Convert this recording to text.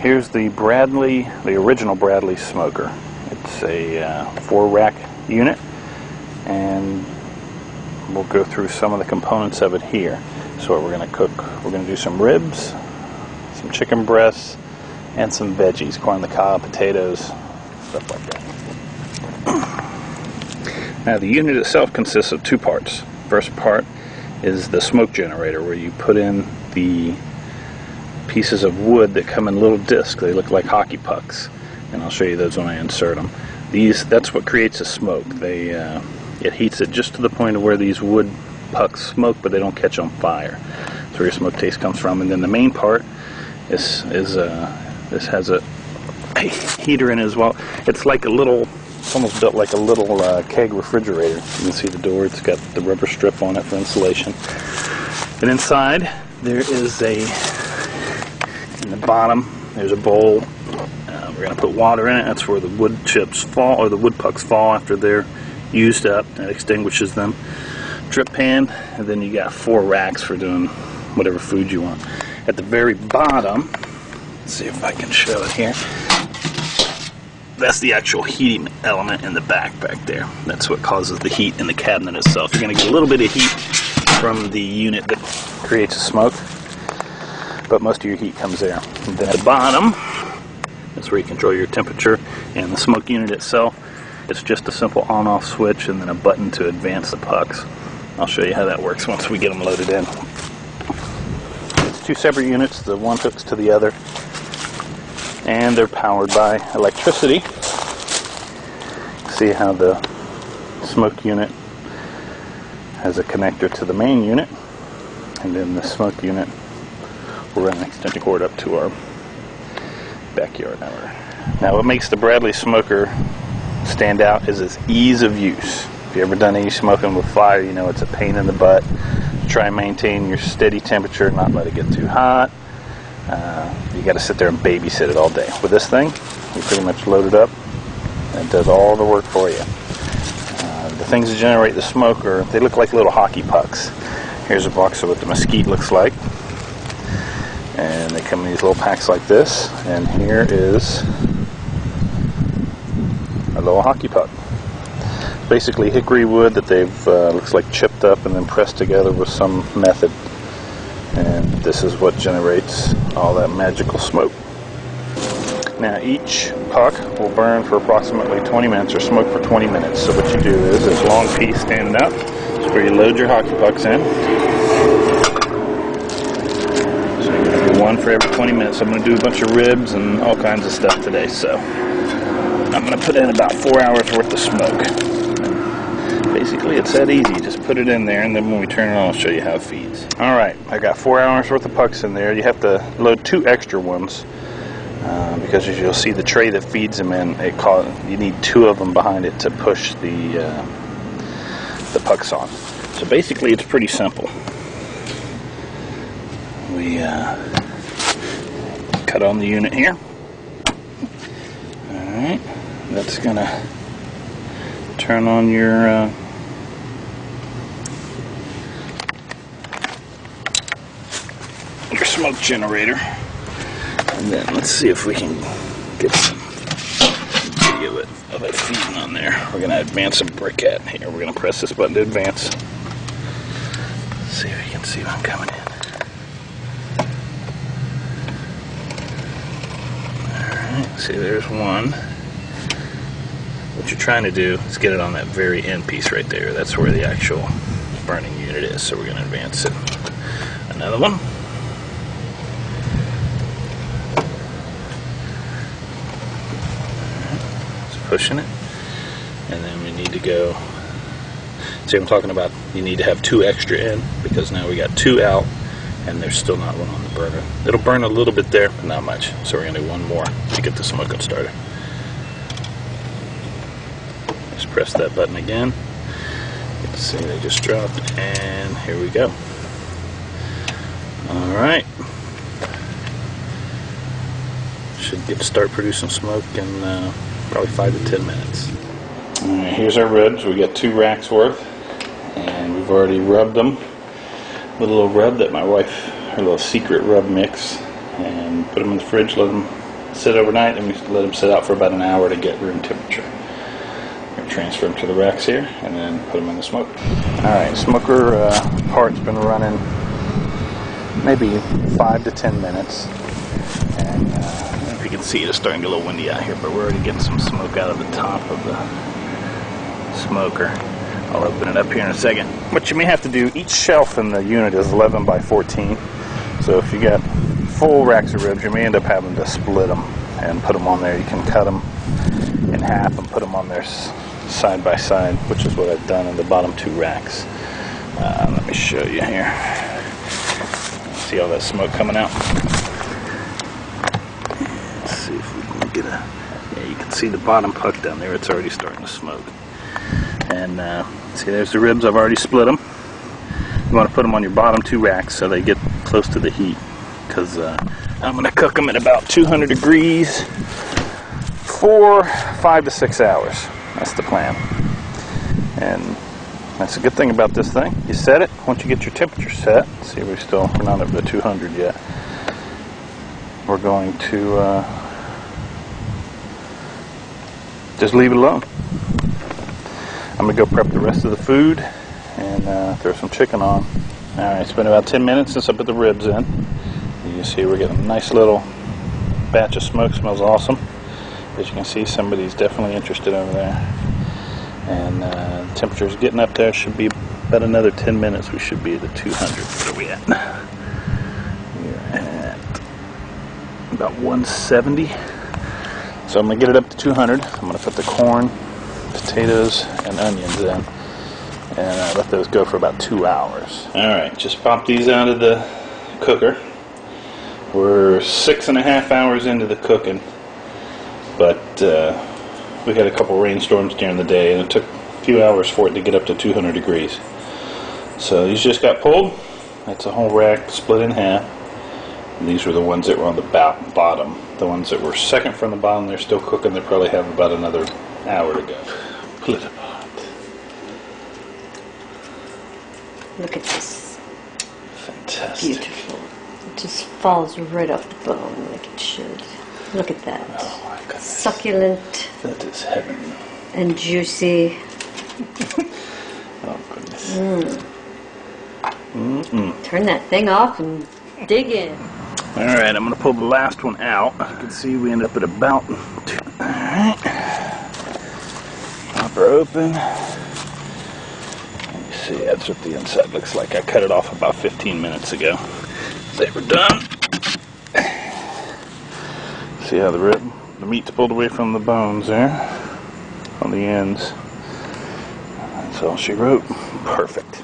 Here's the original Bradley smoker. It's a 4-rack unit, and we'll go through some of the components of it here. So what we're going to cook, we're going to do some ribs, some chicken breasts, and some veggies, corn on the cob, potatoes, stuff like that. Now the unit itself consists of 2 parts. First part is the smoke generator, where you put in the pieces of wood that come in little discs. They look like hockey pucks, and I'll show you those when I insert them. That's what creates the smoke. It heats it just to the point of where these wood pucks smoke, but they don't catch on fire. That's where your smoke taste comes from. And then the main part this has a heater in it as well. It's like it's almost built like a little keg refrigerator. You can see the door. It's got the rubber strip on it for insulation. And inside there is in the bottom, there's a bowl. We're going to put water in it. That's where the wood chips fall, or the wood pucks fall after they're used up. That extinguishes them. Drip pan, and then you got 4 racks for doing whatever food you want. At the very bottom, let's see if I can show it here. That's the actual heating element in the back there. That's what causes the heat in the cabinet itself. You're going to get a little bit of heat from the unit that creates the smoke, but most of your heat comes there. And then at the bottom, that's where you control your temperature, and the smoke unit itself, it's just a simple on-off switch and then a button to advance the pucks. I'll show you how that works once we get them loaded in. It's 2 separate units. The one hooks to the other, and they're powered by electricity. See how the smoke unit has a connector to the main unit, and then the smoke unit will run an extension cord up to our backyard. Now what makes the Bradley smoker stand out is its ease of use. If you've ever done any smoking with fire, you know it's a pain in the butt. Try and maintain your steady temperature, not let it get too hot. You got to sit there and babysit it all day. With this thing, you pretty much load it up, and it does all the work for you. The things that generate the smoke they look like little hockey pucks. Here's a box of what the mesquite looks like, and they come in these little packs like this. And here is a little hockey puck. Basically hickory wood that they've looks like chipped up and then pressed together with some method. And this is what generates all that magical smoke. Now each puck will burn for approximately 20 minutes, or smoke for 20 minutes. So what you do is this long piece standing up is where you load your hockey pucks in. So you're going to do one for every 20 minutes. I'm going to do a bunch of ribs and all kinds of stuff today. So I'm going to put in about 4 hours worth of smoke. Basically, it's that easy. Just put it in there, and then when we turn it on, I'll show you how it feeds. Alright, I got 4 hours worth of pucks in there. You have to load 2 extra ones, because as you'll see, the tray that feeds them in, you need 2 of them behind it to push the pucks on. So basically, it's pretty simple. We cut on the unit here. Alright, that's going to turn on your smoke generator, and then let's see if we can get some video of it feeding on there. We're going to advance a briquette here. We're going to press this button to advance. Let's see if you can see them coming in. Alright, see, there's one. What you're trying to do is get it on that very end piece right there. That's where the actual burning unit is. So we're going to advance it. Another one. Just pushing it. And then we need to go. See what I'm talking about? You need to have 2 extra in, because now we got 2 out and there's still not one on the burner. It'll burn a little bit there, but not much. So we're going to do one more to get the smoking started. Just press that button again. You can see they just dropped, and here we go. Alright. Should start producing smoke in probably 5 to 10 minutes. Alright, here's our ribs. We got 2 racks worth, and we've already rubbed them with a little rub that my wife, her little secret rub mix, and put them in the fridge, let them sit overnight, and we let them sit out for about an hour to get room temperature. Transfer them to the racks here and then put them in the smoker. Alright, smoker part's been running maybe 5 to 10 minutes, and I don't know if you can see it, it's starting to get a little windy out here, but we're already getting some smoke out of the top of the smoker. I'll open it up here in a second. What you may have to do, each shelf in the unit is 11 by 14, so if you got full racks of ribs, you may end up having to split them and put them on there. You can cut them in half and put them on there side by side, which is what I've done in the bottom 2 racks. Let me show you here. See all that smoke coming out? Let's see if we can get a... Yeah, you can see the bottom puck down there. It's already starting to smoke. And see, there's the ribs. I've already split them. You want to put them on your bottom 2 racks so they get close to the heat, because I'm going to cook them at about 200 degrees for 5 to 6 hours. That's the plan. And that's a good thing about this thing. You set it. Once you get your temperature set, see, we're not up to 200 yet. We're going to just leave it alone. I'm going to go prep the rest of the food and throw some chicken on. Alright, it's been about 10 minutes since I put the ribs in. You can see we're getting a nice little batch of smoke. Smells awesome. As you can see, somebody's definitely interested over there. And the temperature's getting up there. Should be about another 10 minutes. We should be at the 200. Where are we at? We're at about 170. So I'm going to get it up to 200. I'm going to put the corn, potatoes, and onions in. And let those go for about 2 hours. Alright, just pop these out of the cooker. We're 6.5 hours into the cooking. But we had a couple rainstorms during the day, and it took a few hours for it to get up to 200 degrees. So these just got pulled. That's a whole rack split in half. And these were the ones that were on the bottom. The ones that were second from the bottom, they're still cooking. They probably have about another hour to go. Pull it apart. Look at this. Fantastic. Beautiful. It just falls right off the bone like it should. Look at that. Oh my goodness. Succulent. That is heaven. And juicy. Oh goodness. Turn that thing off and dig in. Alright, I'm going to pull the last one out. As you can see, we end up at about 2. Alright. Pop her open. And you see, that's what the inside looks like. I cut it off about 15 minutes ago. They were done. See how the meat's pulled away from the bones there on the ends. That's all she wrote. Perfect.